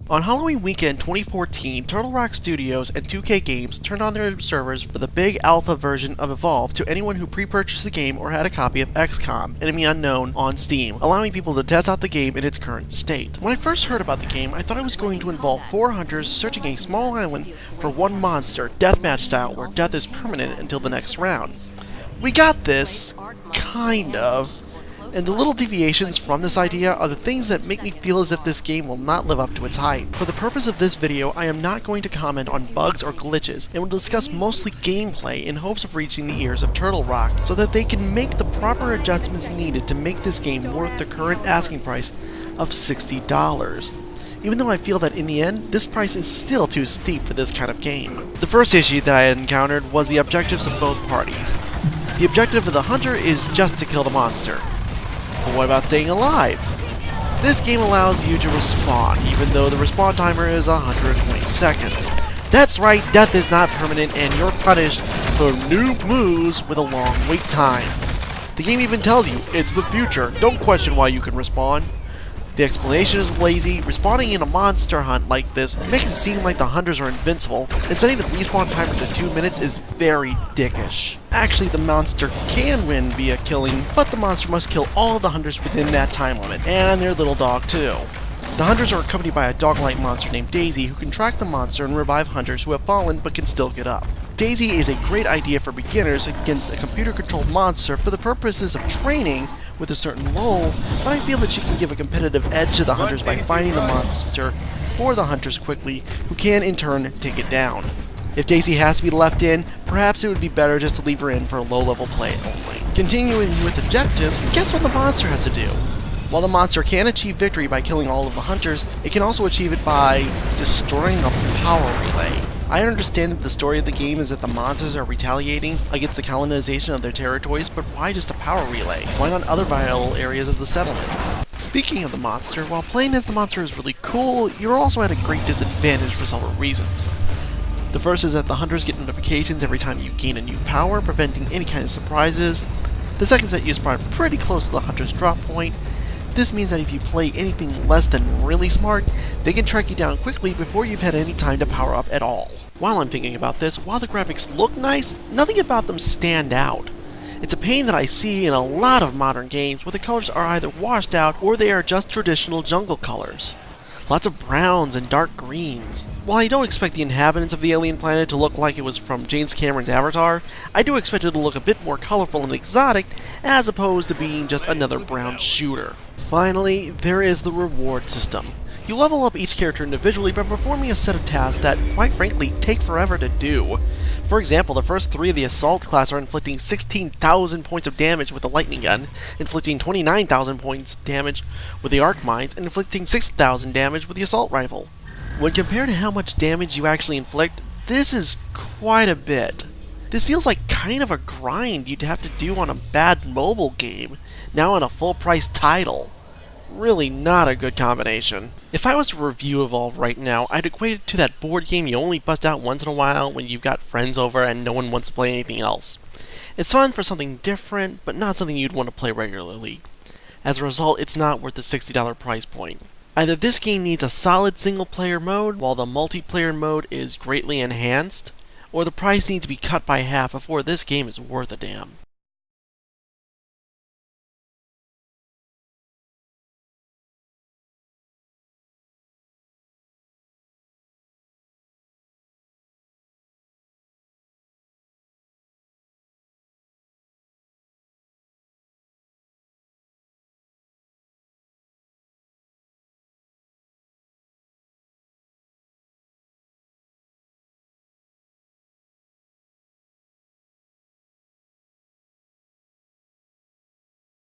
On Halloween weekend 2014, Turtle Rock Studios and 2K Games turned on their servers for the big alpha version of Evolve to anyone who pre-purchased the game or had a copy of XCOM: Enemy Unknown on Steam, allowing people to test out the game in its current state. When I first heard about the game, I thought it was going to involve 4 hunters searching a small island for one monster, deathmatch style, where death is permanent until the next round. We got this, kind of. And the little deviations from this idea are the things that make me feel as if this game will not live up to its hype. For the purpose of this video, I am not going to comment on bugs or glitches, and will discuss mostly gameplay in hopes of reaching the ears of Turtle Rock, so that they can make the proper adjustments needed to make this game worth the current asking price of $60. Even though I feel that in the end, this price is still too steep for this kind of game. The first issue that I had encountered was the objectives of both parties. The objective of the hunter is just to kill the monster. But what about staying alive? This game allows you to respawn, even though the respawn timer is 120 seconds. That's right, death is not permanent, and you're punished for noob moves with a long wait time. The game even tells you it's the future. Don't question why you can respawn. The explanation is lazy. Respawning in a monster hunt like this makes it seem like the hunters are invincible, and setting the respawn timer to 2 minutes is very dickish. Actually, the monster can win via killing, but the monster must kill all of the hunters within that time limit, and their little dog too. The hunters are accompanied by a dog-like monster named Daisy, who can track the monster and revive hunters who have fallen but can still get up. Daisy is a great idea for beginners against a computer-controlled monster for the purposes of training with a certain role, but I feel that she can give a competitive edge to the hunters by finding the monster for the hunters quickly, who can in turn take it down. If Daisy has to be left in, perhaps it would be better just to leave her in for low-level play only. Continuing with objectives, guess what the monster has to do? While the monster can achieve victory by killing all of the hunters, it can also achieve it by destroying a power relay. I understand that the story of the game is that the monsters are retaliating against the colonization of their territories, but why just a power relay? Why not other vital areas of the settlement? Speaking of the monster, while playing as the monster is really cool, you're also at a great disadvantage for several reasons. The first is that the hunters get notifications every time you gain a new power, preventing any kind of surprises. The second is that you spawn pretty close to the hunter's drop point. This means that if you play anything less than really smart, they can track you down quickly before you've had any time to power up at all. While I'm thinking about this, while the graphics look nice, nothing about them stand out. It's a pain that I see in a lot of modern games where the colors are either washed out or they are just traditional jungle colors. Lots of browns and dark greens. While I don't expect the inhabitants of the alien planet to look like it was from James Cameron's Avatar, I do expect it to look a bit more colorful and exotic as opposed to being just another brown shooter. Finally, there is the reward system. You level up each character individually by performing a set of tasks that, quite frankly, take forever to do. For example, the first 3 of the Assault class are inflicting 16,000 points of damage with the Lightning Gun, inflicting 29,000 points of damage with the Arc Mines, and inflicting 6,000 damage with the Assault Rifle. When compared to how much damage you actually inflict, this is quite a bit. This feels like kind of a grind you'd have to do on a bad mobile game, now on a full-price title. Really not a good combination. If I was to review Evolve right now, I'd equate it to that board game you only bust out once in a while when you've got friends over and no one wants to play anything else. It's fun for something different, but not something you'd want to play regularly. As a result, it's not worth the $60 price point. Either this game needs a solid single-player mode, while the multiplayer mode is greatly enhanced, or the price needs to be cut by half before this game is worth a damn.